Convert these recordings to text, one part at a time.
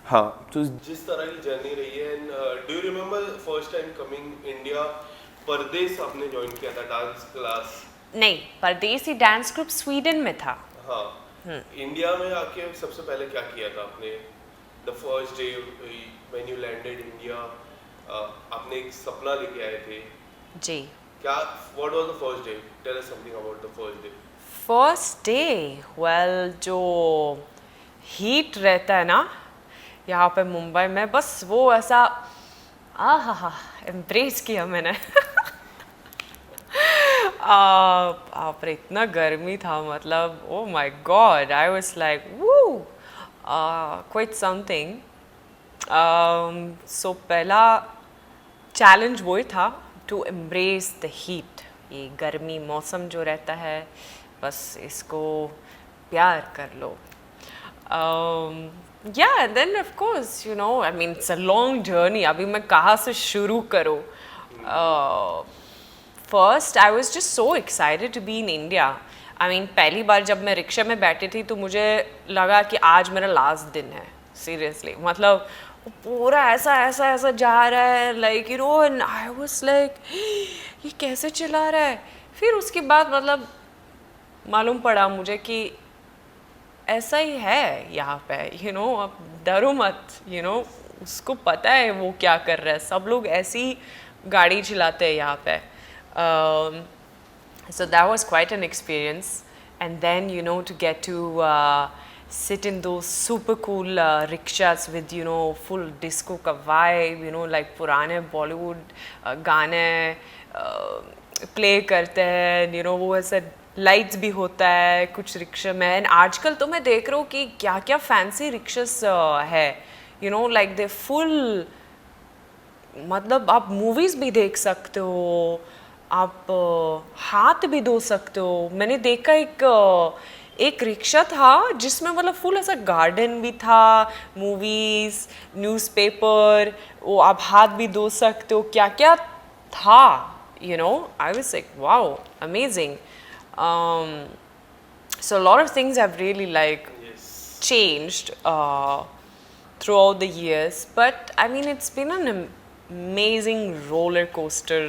हाँ तो जिस तरह की जर्नी रही है, and do you remember first time coming India, परदेस आपने ज्वाइन किया था डांस क्लास? नहीं, परदेसी डांस ग्रुप स्वीडन में था। हाँ, इंडिया में आके सबसे पहले क्या किया था आपने? The first day when you landed India, आपने एक सपना लेके आए थे जी। क्या? What was the first day? Tell us something about the first day. First day, well, जो हीट रहता है ना यहाँ पे मुंबई में, बस वो ऐसा आ हा हा एम्ब्रेस किया मैंने। आप रे, इतना गर्मी था, मतलब oh my God, I was like woo, quite something. So पहला चैलेंज वही था टू एम्ब्रेस द हीट, ये गर्मी मौसम जो रहता है, बस इसको प्यार कर लो। Yeah, and then of course, you know, I mean, it's a long journey. अभी मैं कहाँ से शुरू करूँ? First, I was just so excited to be in India. I mean, पहली बार जब मैं रिक्शा में बैठी थी तो मुझे लगा कि आज मेरा लास्ट दिन है, सीरियसली। मतलब पूरा ऐसा ऐसा ऐसा जा रहा है, like you know, and I was like ये कैसे चला रहा है। फिर उसके बाद मतलब मालूम पड़ा मुझे कि ऐसा ही है यहाँ पे, यू नो, अब डरो मत, यू नो, उसको पता है वो क्या कर रहा है, सब लोग ऐसी गाड़ी चलाते हैं यहाँ पे। So that was quite an experience, and then you know to get to sit in those super cool rickshaws with, you know, full disco ka vibe, you know, like पुराने Bollywood गाने प्ले करते हैं, you know, वो ऐसे lights भी होता है कुछ रिक्शा में। एंड आजकल तो मैं देख रहा हूँ कि क्या क्या फैंसी रिक्शस है, you know, like they full, मतलब आप मूवीज़ भी देख सकते हो, आप हाथ भी धो सकते हो। मैंने देखा एक रिक्शा था जिसमें मतलब फुल ऐसा गार्डन भी था, मूवीज़, न्यूज़पेपर, वो आप हाथ भी धो सकते हो, क्या क्या था, you know. I was like, wow, amazing. So a lot of things have really like Yes. changed throughout the years, but I mean it's been an amazing roller coaster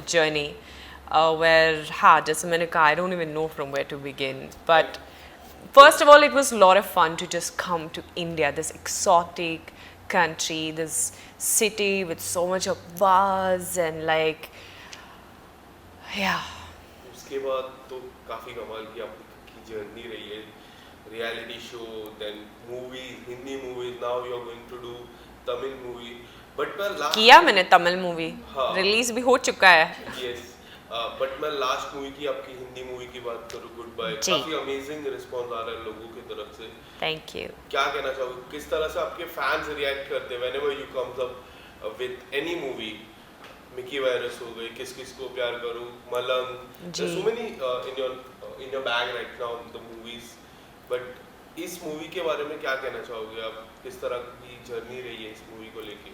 journey where जैसे मैंने कहा, I don't even know from where to begin, but first of all it was a lot of fun to just come to India, this exotic country, this city with so much of buzz and like, yeah. उसके बाद तो काफ़ी कमाल की आपकी journey रही है, reality show, then movies, Hindi movies, now you are going to do Tamil movie. But मैं लास्ट किया मैंने तमिल मूवी, हाँ। रिलीज भी हो चुका है। यस, बट मैं लास्ट मूवी की, आपकी हिंदी मूवी की बात करूँ, गुड बाय, जी। काफ़ी अमेजिंग रिस्पॉन्स आ रहा है लोगों की तरफ से। Thank you. क्या कहना चाहोगे, किस तरह से आपके फैंस रिएक्ट करते हैं whenever you comes up with any movie? Mickey virus हो गई, किस किस को प्यार करूं, मलंग, there's so many in your bag right now the movies, but इस मूवी के बारे में क्या कहना चाहोगे आप? किस तरह की जर्नी रही है इस मूवी को लेके?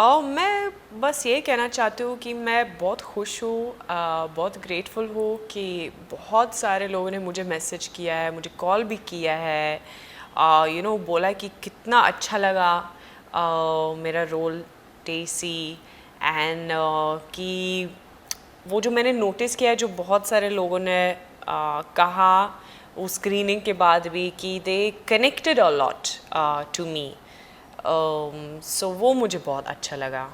और मैं बस ये कहना चाहती हूँ कि मैं बहुत खुश हूँ, बहुत ग्रेटफुल हूँ कि बहुत सारे लोगों ने मुझे मैसेज किया है, मुझे कॉल भी किया है, यू नो, बोला कि कितना अच्छा लगा मेरा रोल टेसी, एंड कि वो जो मैंने नोटिस किया है, जो बहुत सारे लोगों ने कहा उस स्क्रीनिंग के बाद भी कि they connected a lot to me, so वो मुझे बहुत अच्छा लगा,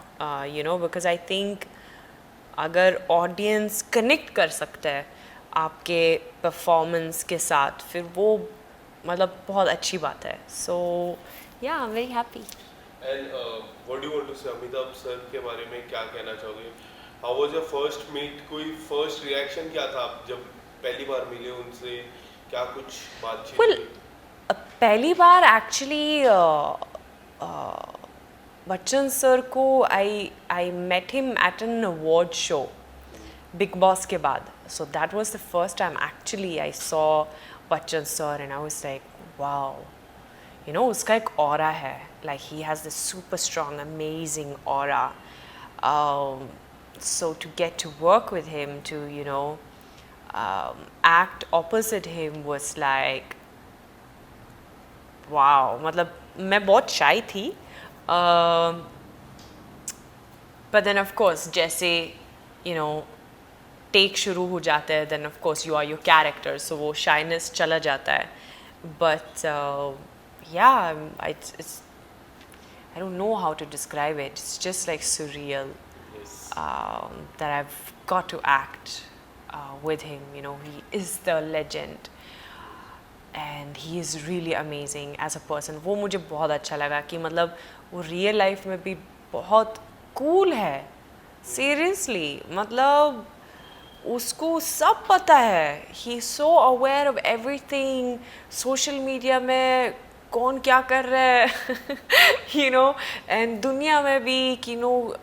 you know, because I think अगर ऑडियंस कनेक्ट कर सकता है आपके परफॉर्मेंस के साथ, फिर वो मतलब बहुत अच्छी बात है। So yeah, I am very happy. And what do you want to say Amitabh sir के बारे में क्या कहना चाहोगे? How was your first meet? कोई फर्स्ट रिएक्शन क्या था आप जब पहली बार मिले उनसे? क्या कुछ बातचीत Well, हुई? पहली बार एक्चुअली बच्चन सर को I met him at an award show Bigg Boss के बाद, so that was the first time actually I saw Bachchan sir, and I was like wow, you know, उसका एक ऑरा है, like he has this super strong amazing aura, so to get to work with him, to, you know, act opposite him was like wow, मतलब मैं बहुत shy थी. But then of course जैसे you know take शुरू हो जाता है, then of course you are your character, so वो shyness चला जाता है. But yeah, it's I don't know how to describe it. It's just like surreal Yes. that I've got to act with him. You know, he is the legend. And he is really amazing as a person. वो मुझे बहुत अच्छा लगा कि मतलब वो real life में भी बहुत कूल है. Seriously, मतलब उसको सब पता है. He is so aware of everything. Social media में कौन क्या कर रहा है, you know, and दुनिया में भी you know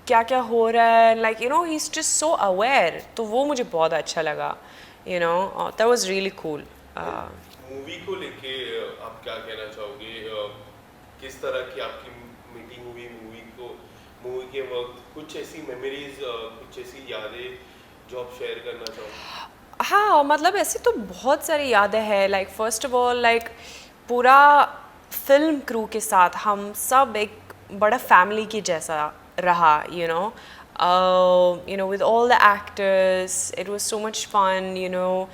क्या क्या हो रहा है. Like you know, he's just so aware. तो वो मुझे बहुत अच्छा लगा. You know, that was really cool. Movie को लेके आप क्या कहना चाहोगे? किस तरह की आपकी मीटिंग हुई मूवी के वक्त? कुछ ऐसी मेमोरीज, कुछ ऐसी यादें जो आप शेयर करना चाहोगे? हाँ, मतलब ऐसे तो बहुत सारी यादें हैं. Like first of all like पूरा फिल्म क्रू के साथ हम सब एक बड़ा फैमिली की जैसा रहा. You know, with all the actors, it was so much fun. You know,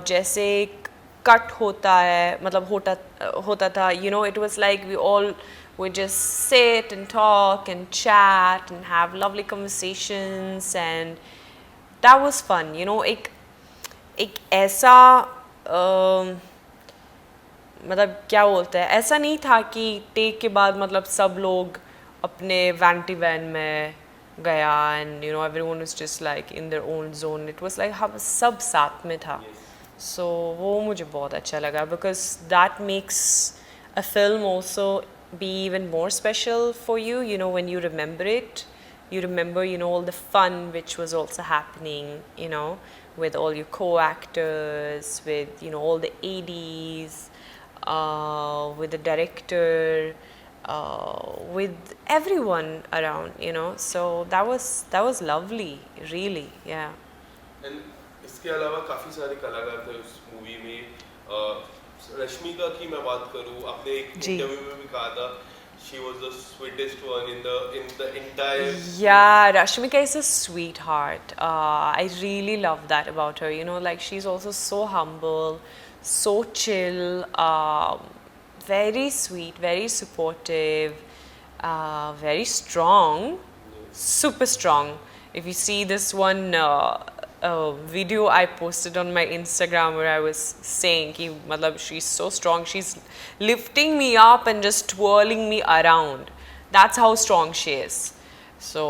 जैसे कट होता है, मतलब होता था. You know, it was like we all would just sit and talk and chat and have lovely conversations, and that was fun. You know, एक ऐसा मतलब क्या बोलते हैं, ऐसा नहीं था कि टेक के बाद मतलब सब लोग अपने वैनिटी वैन में गया and you know everyone was just like in their own zone. It was like हम सब साथ में था. So वो मुझे बहुत अच्छा लगा because that makes a film also be even more special for you. You know, when you remember it, you remember, you know, all the fun which was also happening, you know, with all your co-actors, with, you know, all the ADs, with the director, with everyone around, you know. So that was lovely, really, yeah. And इसके अलावा काफ़ी सारे कलाकार थे उस movie में. रश्मिका की मैं बात करूँ, आपने एक इंटरव्यू में भी कहा था she was the sweetest one in the entire. Yeah, Rashmika is a sweetheart. I really love that about her. You know, like she's also so humble, so chill, very sweet, very supportive, very strong, super strong. If you see this one video I posted on my Instagram where I was saying ki matlab she's so strong, she's lifting me up and just twirling me around. That's how strong she is. So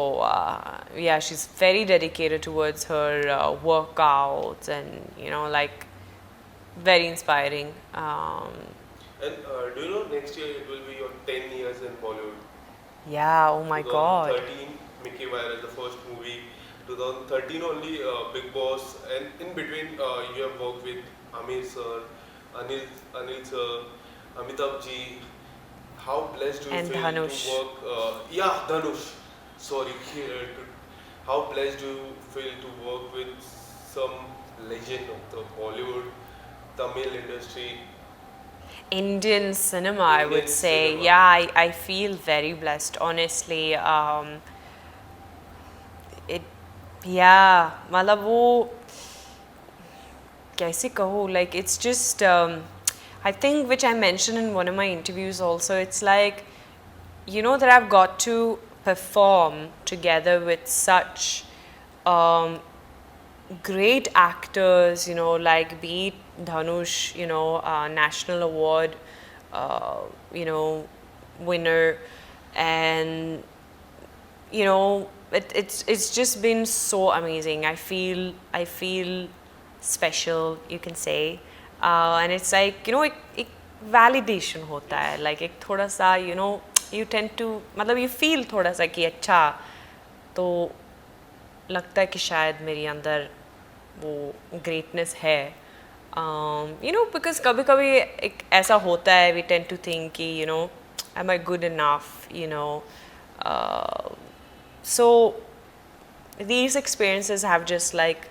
yeah, she's very dedicated towards her workouts and, you know, like very inspiring. And do you know next year it will be your 10 years in Bollywood? Yeah, oh my God. 2013 Mickey Virus, the first movie. 2013 only Big Boss, and in between you have worked with Amir sir, Anil sir, Amitabh ji. How blessed do you And feel Dhanush. to work? Dhanush. Sorry. How blessed do you feel to work with some legend of the Bollywood, Tamil industry? Indian cinema, I would say. Cinema. Yeah, I feel very blessed, honestly. Yeah, मतलब वो कैसे कहूँ, like it's just I think, which I mentioned in one of my interviews also, it's like, you know, that I've got to perform together with such great actors, you know, like be it Dhanush, you know, national award, you know, winner, and you know, it's just been so amazing. I feel special, you can say, and it's like, you know, एक validation होता है, like एक थोड़ा सा, you know, you tend to, मतलब you feel थोड़ा सा कि अच्छा, तो लगता है कि शायद मेरे अंदर वो greatness है. You know, because कभी-कभी एक ऐसा होता है, we tend to think कि, you know, am I good enough, you know. So these experiences have just like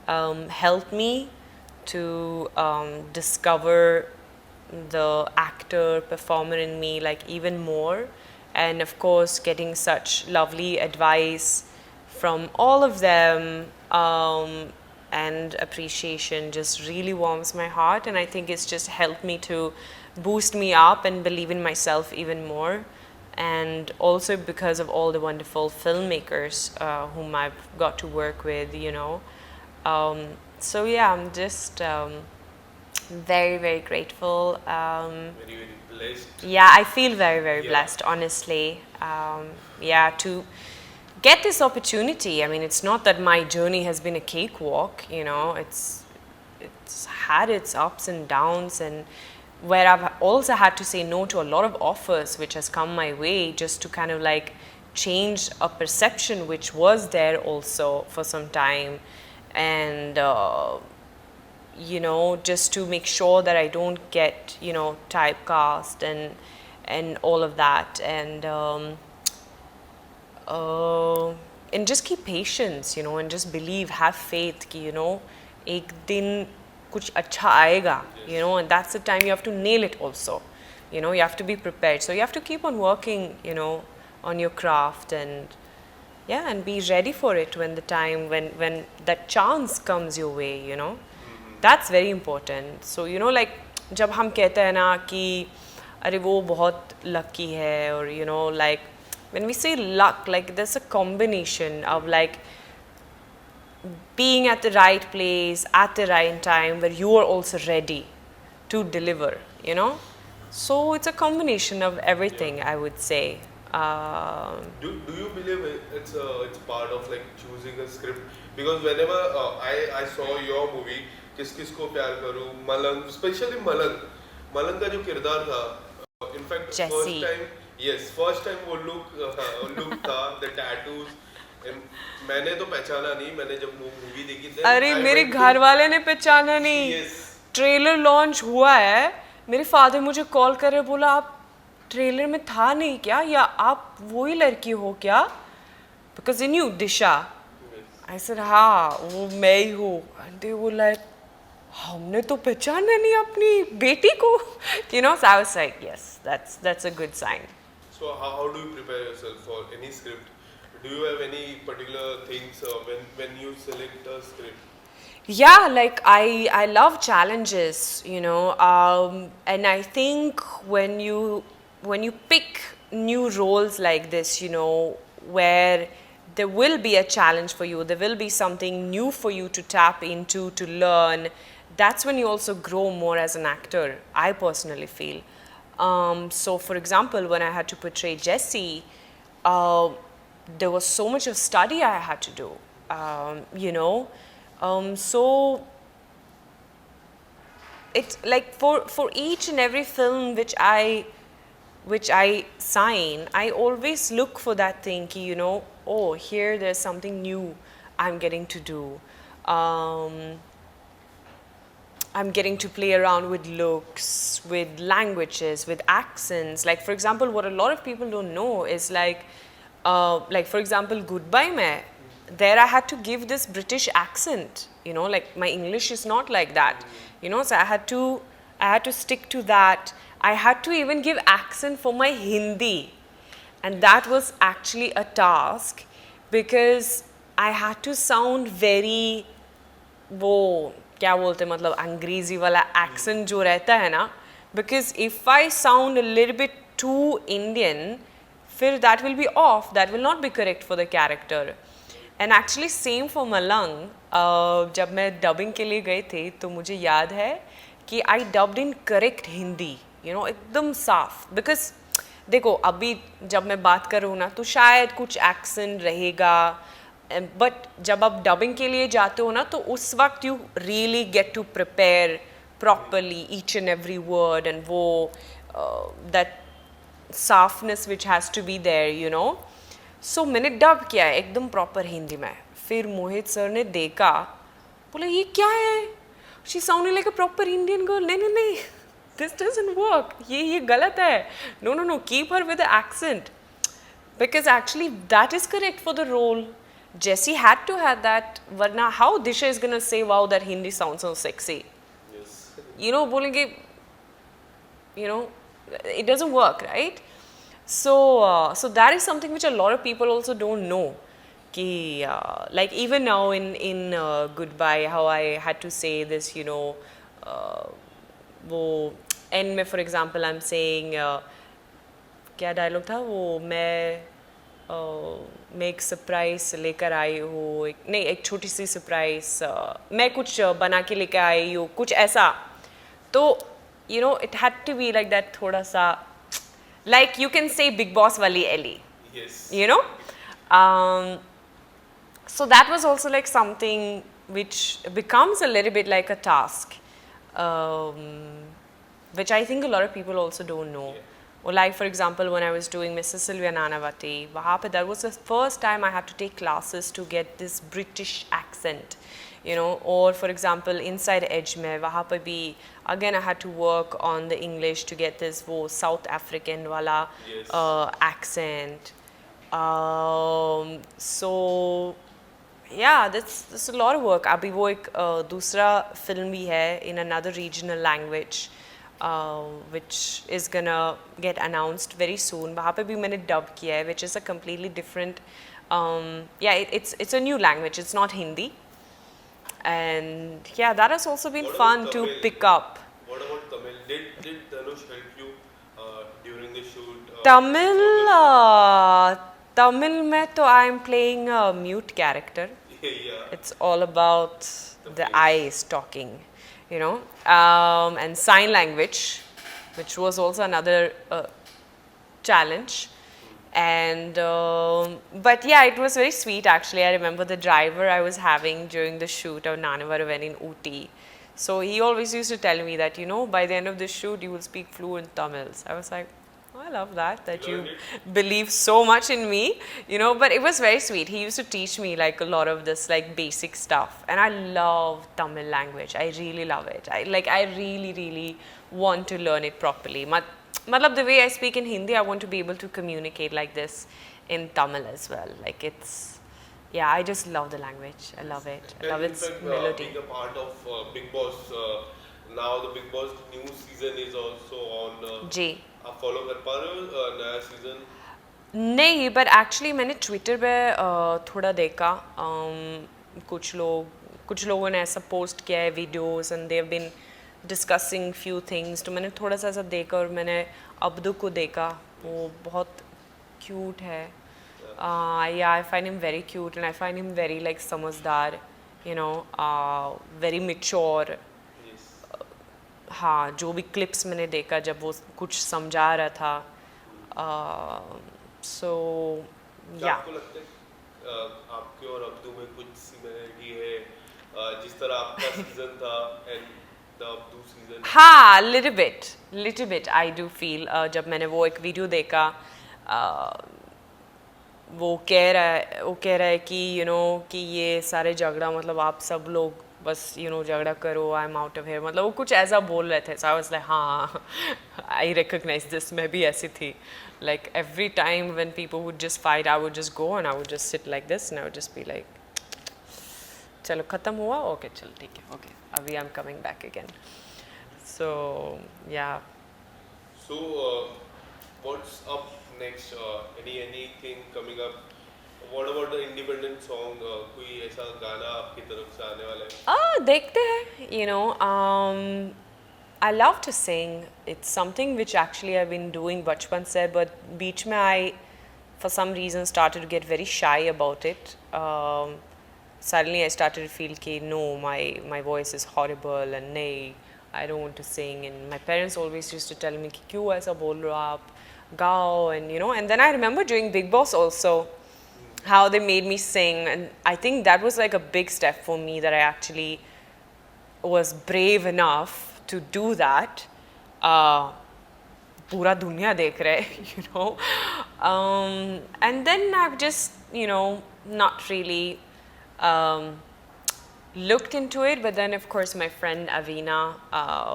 helped me to discover the actor, performer in me like even more. And of course, getting such lovely advice from all of them and appreciation just really warms my heart. And I think it's just helped me to boost me up and believe in myself even more. And also because of all the wonderful filmmakers whom I've got to work with, you know. So yeah, I'm just very, very grateful. Very, very blessed. Yeah, I feel very, very Yeah. blessed, honestly. Yeah, to get this opportunity. I mean, it's not that my journey has been a cakewalk, you know, it's had its ups and downs, and where I've also had to say no to a lot of offers which has come my way just to kind of like change a perception which was there also for some time. And you know, just to make sure that I don't get, you know, typecast and all of that. And just keep patience, you know, and just believe, have faith कि, you know, एक दिन कुछ अच्छा आएगा, you know, and that's the time you have to nail it also. You know, you have to be prepared. So you have to keep on working, you know, on your craft, and yeah, and be ready for it when the time, when that chance comes your way, you know. That's very important. So, you know, like जब हम कहते हैं ना कि अरे वो बहुत lucky है, or you know, like when we say luck, like there's a combination of like being at the right place at the right time where you are also ready to deliver, you know. So it's a combination of everything, I would say. Do you believe it's part of like choosing a script? Because whenever I saw your movie, किस किस को प्यार करूं, मलंग, specially मलंग का जो किरदार था, in fact first time वो लुक था, द टैटूज, मैंने तो पहचाना नहीं, मैंने जब मूवी देखी थी, अरे मेरे घर वाले ने पहचाना नहीं। ट्रेलर लॉन्च हुआ है, मेरे फादर मुझे कॉल कर रहे, बोला आप ट्रेलर में था नहीं क्या, या आप वही लड़की हो क्या, because in you Disha. I said हाँ वो मैं ही हूँ। एंड दे वर लाइक हमने तो पहचाना नहीं अपनी बेटी को, you know. So I was like, yes, that's a good sign. So how do you prepare yourself for any script? Do you have any particular things when you select a script? Yeah, like I love challenges, you know, and I think when you pick new roles like this, you know, where there will be a challenge for you, there will be something new for you to tap into, to learn. That's when you also grow more as an actor, I personally feel. So for example, when I had to portray Jessie, there was so much of study I had to do, you know. So it's like for each and every film which I sign, I always look for that thing ki, you know, oh, here there's something new I'm getting to do. I'm getting to play around with looks, with languages, with accents. Like for example, what a lot of people don't know is like for example, Goodbye Mein, there I had to give this British accent, you know, like my English is not like that, you know, so I had to stick to that. I had to even give accent for my Hindi, and that was actually a task because I had to sound very वो क्या बोलते हैं मतलब अंग्रेजी वाला accent जो रहता है ना, because if I sound a little bit too Indian, फिर that will be off, that will not be correct for the character. And actually same for Malang, जब मैं dubbing के लिए गई थी तो मुझे याद है कि I dubbed in correct Hindi, you know, एकदम साफ, because देखो अभी जब मैं बात कर रही हूँ ना तो शायद कुछ accent रहेगा, but जब आप dubbing के लिए जाते हो ना तो उस वक्त you really get to prepare properly each and every word, and वो that softness which has to be there, you know. So मैंने dub किया है एकदम proper हिंदी में, फिर मोहित सर ने देखा, बोला ये क्या है, she sounded like a proper Indian girl, नहीं this doesn't work, ये गलत है, no, keep her with the accent, because actually that is correct for the role. Jessie had to have that, वरना how Disha is gonna say wow that Hindi sounds so sexy, Yes. you know, बोलेंगे you know, it doesn't work, right? So so that is something which a lot of people also don't know. Ki, like even now in Goodbye, how I had to say this, you know, वो end में for example I'm saying क्या dialogue था वो, मैं एक surprise लेकर आई हूँ, नहीं एक छोटी सी सरप्राइज, मैं कुछ बना के लेकर आई हूँ, कुछ ऐसा. तो you know it had to be like that, थोड़ा सा like you can say Big Boss वाली Elli. Yes. You know, so that was also like something which becomes a little bit like a task, which I think a lot of people also don't know. Yeah. Or like for example when I was doing Mrs. Sylvia Nanavati, वहाँ पे that was the first time I had to take classes to get this British accent, you know. Or for example inside Edge में वहाँ पे भी again I had to work on the English to get this वो South African वाला Yes. accent. So yeah, that's a lot of work. अभी वो एक दूसरा film भी है in another regional language, which is gonna get announced very soon. वहाँ पे भी मैंने dub किया है, which is a completely different, yeah, it's a new language. It's not Hindi, and yeah, that has also been What fun about to Tamil? pick up. What about Tamil? Did Dhanush help you during the shoot? Tamil में तो I'm playing a mute character. Yeah. It's all about the face. eyes talking, you know, and sign language, which was also another challenge. And but yeah, it was very sweet actually. I remember the driver I was having during the shoot of Nanavaravan in Ooty. So he always used to tell me that, you know, by the end of the shoot you will speak fluent Tamil. So I was like, oh, I love that you believe so much in me, you know. But it was very sweet. He used to teach me like a lot of this like basic stuff, and I love Tamil language. I really love it. I really want to learn it properly. Matlab, the way I speak in Hindi, I want to be able to communicate like this in Tamil as well. Like it's, yeah, I just love the language. I love it. I love In its fact, melody. being a part of Big Boss, now the Big Boss new season is also on. जी. आप follow कर पा रहे हो नया season? नहीं, but actually मैंने Twitter पे थोड़ा देखा, कुछ लोगों ने ऐसा पोस्ट किया है videos and they have been discussing few things. तो मैंने थोड़ा सा ऐसा देखा और मैंने अब्दू को देखा, वो बहुत क्यूट है. Yeah, I find him very cute and I find him very like समझदार, you know, very mature. Yes. हाँ, जो भी क्लिप्स मैंने देखा जब वो कुछ समझा रहा था, so क्या yeah. आपको लगता है आपके और अब्दू में कुछ सिमिलरिटी है जिस तरह आपका सीजन था and the अब्दू सीजन? हाँ, little bit I do feel. जब मैंने वो एक वीडियो देखा, वो कह रहा है कि you know कि ये सारे झगड़ा मतलब आप सब लोग बस you know झगड़ा करो, I'm out of here, मतलब वो कुछ ऐसा बोल रहे थे. So I was like, हाँ, I recognize this. मैं भी ऐसी थी. Like every time when people would just fight, I would just go and I would just sit like this and I would just be like, चलो खत्म हुआ, okay चल ठीक है, okay अभी I'm coming back again. So yeah. So what's up next? Anything coming up? What about the independent song? कोई ऐसा गाना आपकी तरफ से आने वाला है? देखते हैं, you know, I love to sing. It's something which actually I've been doing बचपन से, but बीच में I for some reason started to get very shy about it. Suddenly I started to feel कि no, my voice is horrible and nay, I don't want to sing. And my parents always used to tell me कि क्यों ऐसा बोल रहे हो आप, गाओ, and you know. And then I remember during Big Boss also, how they made me sing, and I think that was like a big step for me, that I actually was brave enough to do that. पूरा दुनिया देख रहा है, you know. And then I've just, you know, not really looked into it. But then of course my friend Avina,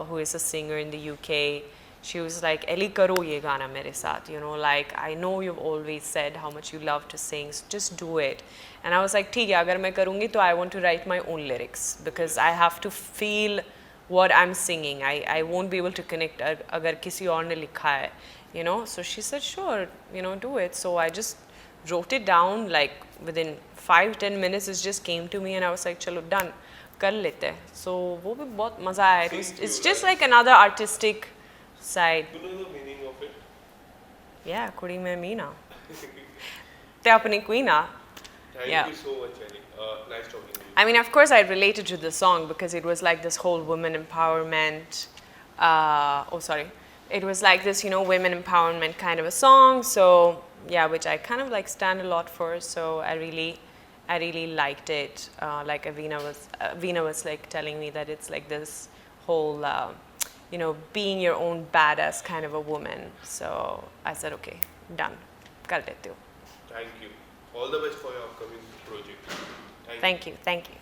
who is a singer in the UK, she was like, Elli karo ye gana mere saath, you know, like I know you've always said how much you love to sing, so just do it. And I was like, ठीक है, अगर मैं करूँगी तो I want to write my own lyrics, because I have to feel what I'm singing. I won't be able to connect agar kisi aur ne likha hai, you know. So she said, sure, you know, do it. So I just wrote it down, like within 5-10 minutes it just came to me and I was like, chalo, done, kar lete. So wo bhi bahut maza aaya. It's just like another artistic side. You know the meaning of it? Yeah, kudi mein meena. Te apni queena. Thank Yeah. you so much, Elli. Nice talking to you. I mean, of course, I related to the song because it was like this whole women empowerment. It was like this, you know, women empowerment kind of a song. So yeah, which I kind of like stand a lot for. So I really liked it. Like Veena was like telling me that it's like this whole, you know, being your own badass kind of a woman. So I said, okay, done. Kar leti hu. Thank you. All the best for your upcoming project. Thank you. Thank you.